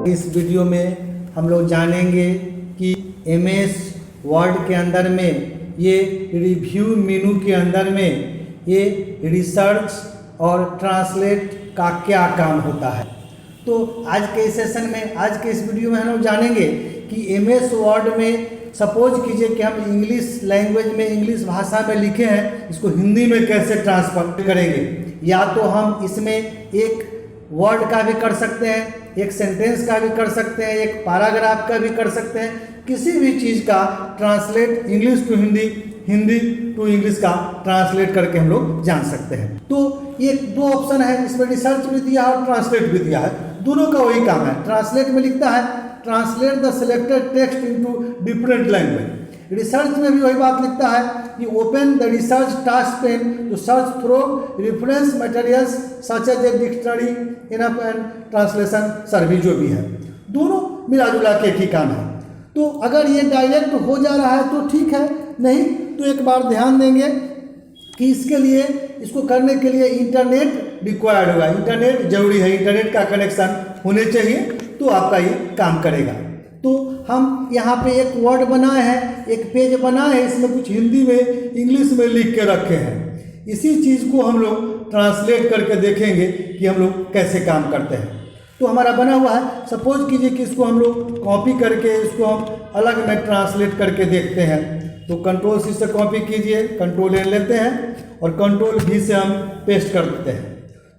इस वीडियो में हम लोग जानेंगे कि एमएस वर्ड के अंदर में ये रिव्यू मेनू के अंदर में ये रिसर्च और ट्रांसलेट का क्या काम होता है। तो आज के इस सेशन में, आज के इस वीडियो में हम लोग जानेंगे कि एमएस वर्ड में सपोज कीजिए कि हम इंग्लिश लैंग्वेज में, इंग्लिश भाषा में लिखे हैं, इसको हिंदी में कैसे ट्रांसफर करेंगे। या तो हम इसमें एक वर्ड का भी कर सकते हैं, एक सेंटेंस का भी कर सकते हैं, एक पैराग्राफ का भी कर सकते हैं, किसी भी चीज़ का translate English to Hindi, Hindi to English का ट्रांसलेट करके हम लोग जान सकते हैं। तो ये दो ऑप्शन है, इसमें रिसर्च भी दिया है और ट्रांसलेट भी दिया है, दोनों का वही काम है। ट्रांसलेट में लिखता है translate the selected text into different language. Research में भी वही बात लिखता है कि open the research task pane to search through reference materials such as a dictionary enough and translation service, जो भी है, दोनों मिला जुला के एक ही काम है। तो अगर ये डायरेक्ट हो जा रहा है तो ठीक है, नहीं तो एक बार ध्यान देंगे कि इसके लिए, इसको करने के लिए इंटरनेट रिक्वायर्ड होगा, इंटरनेट जरूरी है, इंटरनेट का कनेक्शन होने चाहिए तो आपका ये काम करेगा। तो हम यहाँ पे एक वर्ड बनाए हैं, एक पेज बनाए हैं, इसमें कुछ हिंदी में, इंग्लिश में लिख के रखे हैं। इसी चीज़ को हम लोग ट्रांसलेट करके देखेंगे कि हम लोग कैसे काम करते हैं। तो हमारा बना हुआ है, सपोज कीजिए कि इसको हम लोग कॉपी करके इसको हम अलग में ट्रांसलेट करके देखते हैं। तो कंट्रोल सी से कॉपी कीजिए, कंट्रोल एन लेते हैं और कंट्रोल वी से हम पेस्ट कर देते हैं।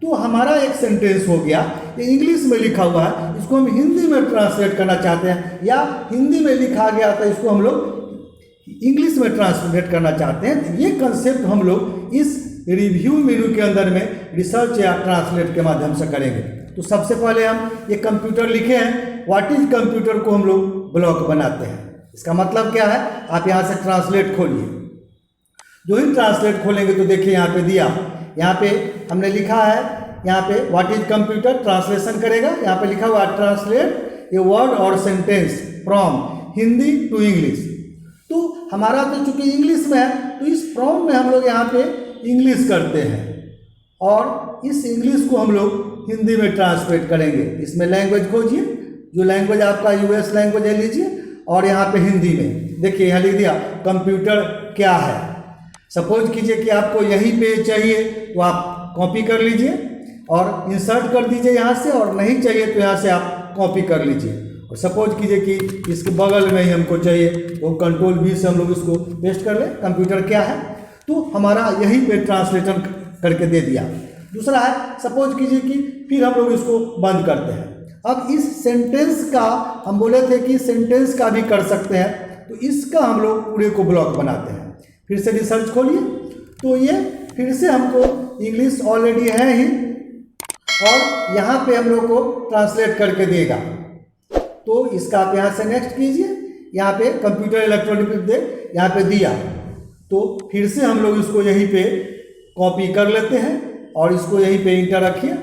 तो हमारा एक सेंटेंस हो गया, ये इंग्लिश में लिखा हुआ है, इसको हम हिंदी में ट्रांसलेट करना चाहते हैं, या हिंदी में लिखा गया था इसको हम लोग इंग्लिश में ट्रांसलेट करना चाहते हैं। तो ये कंसेप्ट हम लोग इस रिव्यू मेनू के अंदर में रिसर्च या ट्रांसलेट के माध्यम से करेंगे। तो सबसे पहले हम ये कंप्यूटर लिखे हैं, व्हाट इज कंप्यूटर को हम लोग ब्लॉक बनाते हैं। इसका मतलब क्या है, आप यहाँ से ट्रांसलेट खोलिए, जो ही ट्रांसलेट खोलेंगे तो देखिए यहाँ पे दिया, यहाँ पे हमने लिखा है, यहाँ पे व्हाट इज कंप्यूटर ट्रांसलेशन करेगा, यहाँ पे लिखा हुआ ट्रांसलेट ए वर्ड और sentence from Hindi to English. तो हमारा तो चूंकि इंग्लिश में है तो इस फ्रॉम में हम लोग यहाँ पे इंग्लिश करते हैं और इस इंग्लिश को हम लोग हिंदी में ट्रांसलेट करेंगे। इसमें लैंग्वेज खोजिए, जो लैंग्वेज आपका यूएस लैंग्वेज है लीजिए, और यहाँ पे हिंदी में देखिए यहाँ लिख दिया कंप्यूटर क्या है। सपोज कीजिए कि आपको यही पेज चाहिए तो आप कॉपी कर लीजिए और इंसर्ट कर दीजिए यहाँ से, और नहीं चाहिए तो यहाँ से आप कॉपी कर लीजिए। और सपोज कीजिए कि इसके बगल में ही हमको चाहिए तो कंट्रोल वी से हम लोग इसको पेस्ट कर ले, कंप्यूटर क्या है, तो हमारा यही पे ट्रांसलेशन करके दे दिया। दूसरा है, सपोज कीजिए कि फिर हम लोग इसको बंद करते हैं। अब इस सेंटेंस का हम बोले थे कि सेंटेंस का भी कर सकते हैं, तो इसका हम लोग पूरे को ब्लॉक बनाते हैं। फिर से रिसर्च खोलिए तो ये फिर से हमको इंग्लिश ऑलरेडी है ही, और यहाँ पे हम लोग को ट्रांसलेट करके देगा। तो इसका आप यहाँ से नेक्स्ट कीजिए, यहाँ पे कंप्यूटर इलेक्ट्रॉनिक दे, यहाँ पे दिया, तो फिर से हम लोग इसको यहीं पे कॉपी कर लेते हैं और इसको यहीं पे इंटर रखिए।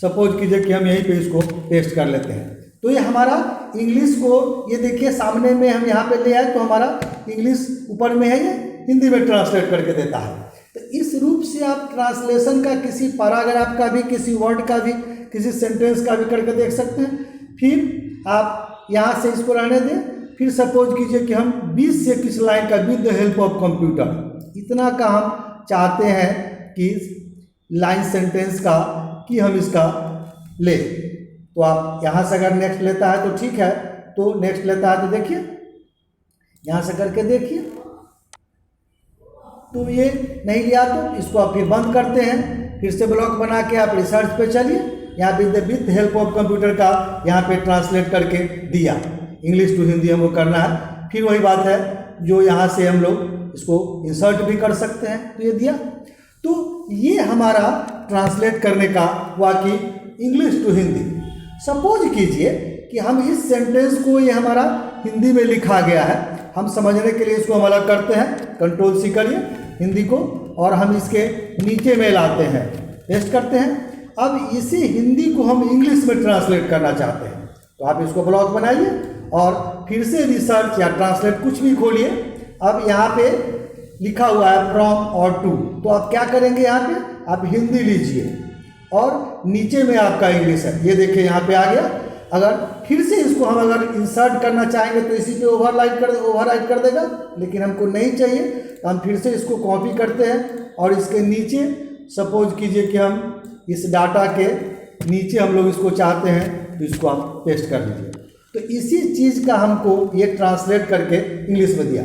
सपोज कीजिए कि हम यहीं पे इसको पेस्ट कर लेते हैं। तो ये हमारा इंग्लिश को, ये देखिए सामने में हम यहाँ पे ले आए तो हमारा इंग्लिश ऊपर में है, ये हिंदी में ट्रांसलेट करके देता है। तो इस रूप से आप ट्रांसलेशन का, किसी पैराग्राफ का भी, किसी वर्ड का भी, किसी सेंटेंस का भी करके देख सकते हैं। फिर आप यहाँ से इसको रहने दें। फिर सपोज कीजिए कि हम 20 से किस लाइन का with the help of computer, इतना का हम चाहते हैं कि लाइन सेंटेंस का कि हम इसका ले। तो आप यहाँ से अगर नेक्स्ट लेता है तो ठीक है, तो नेक्स्ट लेता है तो देखिए यहाँ से करके देखिए, तो ये नहीं लिया तो इसको आप फिर बंद करते हैं। फिर से ब्लॉक बना के आप रिसर्च पे चलिए, यहाँ पे विद हेल्प ऑफ कंप्यूटर का यहाँ पे ट्रांसलेट करके दिया, इंग्लिश टू हिंदी हमको करना है। फिर वही बात है जो यहाँ से हम लोग इसको इंसर्ट भी कर सकते हैं, तो ये दिया। तो ये हमारा ट्रांसलेट करने का हुआ कि इंग्लिश टू हिंदी। सपोज कीजिए कि हम इस सेंटेंस को, ये हमारा हिंदी में लिखा गया है, हम समझने के लिए इसको हम अलग करते हैं, कंट्रोल सी करिए हिंदी को, और हम इसके नीचे में लाते हैं, पेस्ट करते हैं। अब इसी हिंदी को हम इंग्लिश में ट्रांसलेट करना चाहते हैं, तो आप इसको ब्लॉक बनाइए और फिर से रिसर्च या ट्रांसलेट कुछ भी खोलिए। अब यहाँ पे लिखा हुआ है फ्रॉम और टू, तो आप क्या करेंगे, यहाँ पे आप हिंदी लीजिए और नीचे में आपका इंग्लिश है, ये देखिए यहाँ पे आ गया। अगर फिर से इसको हम अगर इंसर्ट करना चाहेंगे तो इसी पे ओवरराइट कर देगा, लेकिन हमको नहीं चाहिए तो हम फिर से इसको कॉपी करते हैं और इसके नीचे सपोज कीजिए कि हम इस डाटा के नीचे हम लोग इसको चाहते हैं तो इसको आप पेस्ट कर दीजिए। तो इसी चीज़ का हमको ये ट्रांसलेट करके इंग्लिश में दिया।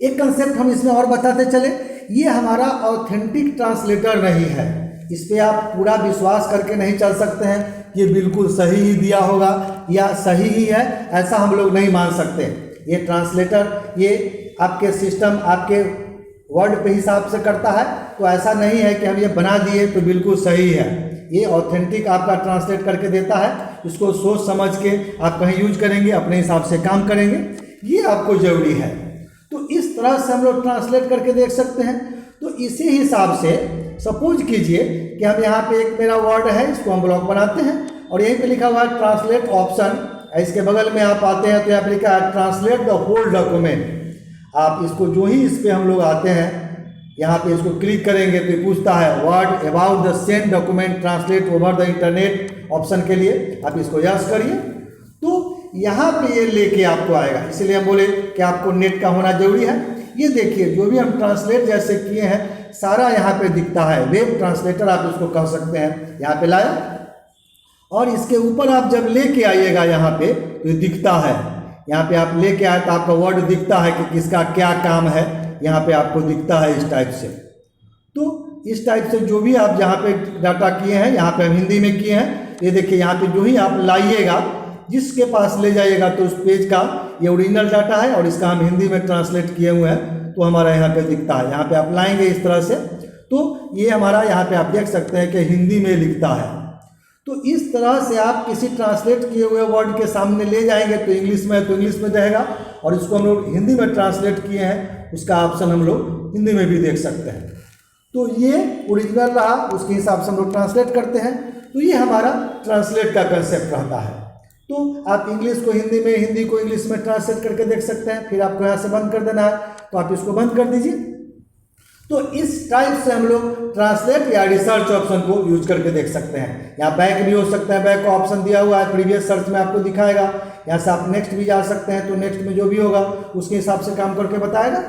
एक कंसेप्ट हम इसमें और बताते चले, ये हमारा ऑथेंटिक ट्रांसलेटर नहीं है, इस पर आप पूरा विश्वास करके नहीं चल सकते हैं ये बिल्कुल सही ही दिया होगा या सही ही है, ऐसा हम लोग नहीं मान सकते। ये ट्रांसलेटर ये आपके सिस्टम आपके वर्ड पे हिसाब से करता है, तो ऐसा नहीं है कि हम ये बना दिए तो बिल्कुल सही है। ये ऑथेंटिक आपका ट्रांसलेट करके देता है, इसको सोच समझ के आप कहीं यूज करेंगे, अपने हिसाब से काम करेंगे, ये आपको ज़रूरी है। तो इस तरह से हम लोग ट्रांसलेट करके देख सकते हैं। तो इसी हिसाब से सपोज कीजिए कि हम यहाँ पे एक मेरा वर्ड है, इसको हम ब्लॉक बनाते हैं और यहीं पे लिखा हुआ है ट्रांसलेट ऑप्शन, इसके बगल में आप आते हैं तो यहाँ पे लिखा है ट्रांसलेट द होल डॉक्यूमेंट। आप इसको जो ही इस पर हम लोग आते हैं यहाँ पे इसको क्लिक करेंगे तो ये पूछता है word about the same document translate over the internet option के लिए आप इसको यस करिए, तो यहाँ पे ये लेके आपको आएगा। इसलिए हम बोले कि आपको नेट का होना जरूरी है। ये देखिए जो भी हम ट्रांसलेट जैसे किए हैं सारा यहाँ पे दिखता है, वेब ट्रांसलेटर आप इसको कह सकते हैं। यहाँ पे लाया और इसके ऊपर आप जब लेके आइएगा यहाँ पे तो दिखता है, यहाँ पे आप लेके आए तो आपका वर्ड दिखता है कि किसका क्या काम है, यहाँ पे आपको दिखता है इस टाइप से। तो इस टाइप से जो भी आप जहाँ पे डाटा किए हैं, यहाँ पे हम हिंदी में किए हैं, ये देखिए यहाँ पे जो ही आप लाइएगा जिसके पास ले जाइएगा तो उस पेज का ये ओरिजिनल डाटा है और इसका हम हिंदी में ट्रांसलेट किए हुए हैं तो हमारा यहाँ पे दिखता है। यहाँ पे आप लाएंगे इस तरह से तो ये हमारा यहाँ पे आप देख सकते हैं कि हिंदी में लिखता है। तो इस तरह से आप किसी ट्रांसलेट किए हुए वर्ड के सामने ले जाएंगे तो इंग्लिश में है तो इंग्लिश में रहेगा, और इसको हम लोग हिंदी में ट्रांसलेट किए हैं उसका ऑप्शन हम लोग हिंदी में भी देख सकते हैं। तो ये ओरिजिनल रहा, उसके हिसाब से हम लोग ट्रांसलेट करते हैं। तो ये हमारा ट्रांसलेट का कंसेप्ट रहता है। तो आप इंग्लिश को हिंदी में, हिंदी को इंग्लिश में ट्रांसलेट करके देख सकते हैं। फिर आपको यहाँ से बंद कर देना है तो आप इसको बंद कर दीजिए। तो इस टाइप से हम लोग ट्रांसलेट या रिसर्च ऑप्शन को यूज करके देख सकते हैं। यहाँ बैक भी हो सकता है, बैक का ऑप्शन दिया हुआ है, प्रीवियस सर्च में आपको दिखाएगा। यहाँ से आप नेक्स्ट भी जा सकते हैं तो नेक्स्ट में जो भी होगा उसके हिसाब से काम करके बताएगा।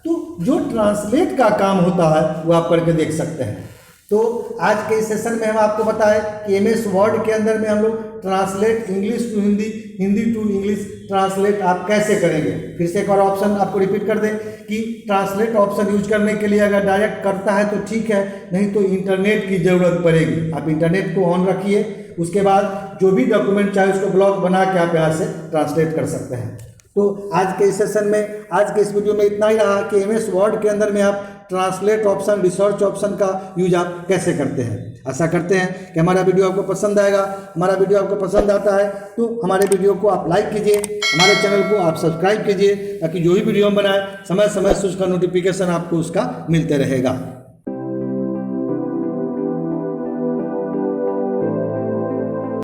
तो जो ट्रांसलेट का काम होता है वो आप करके देख सकते हैं। तो आज के इस सेशन में हम आपको बताएं कि एमएस वर्ड के अंदर में हम लोग translate English to Hindi, Hindi to English translate आप कैसे करेंगे। फिर से एक और ऑप्शन आपको रिपीट कर दें कि ट्रांसलेट ऑप्शन यूज करने के लिए अगर डायरेक्ट करता है तो ठीक है, नहीं तो इंटरनेट की ज़रूरत पड़ेगी। आप इंटरनेट को ऑन रखिए, उसके बाद जो भी डॉक्यूमेंट चाहे उसको ब्लॉक बना के आप यहाँ से ट्रांसलेट कर सकते हैं। तो आज के इस सेशन में, आज के इस वीडियो में इतना ही रहा कि एमएस वर्ड के अंदर में आप ट्रांसलेट ऑप्शन, रिसर्च ऑप्शन का यूज आप कैसे करते हैं। आशा करते हैं कि हमारा वीडियो आपको पसंद आएगा। हमारा वीडियो आपको पसंद आता है तो हमारे वीडियो को आप लाइक कीजिए, हमारे चैनल को आप सब्सक्राइब कीजिए, ताकि जो भी वीडियो हम बनाएं समय समय से उसका नोटिफिकेशन आपको उसका मिलते रहेगा।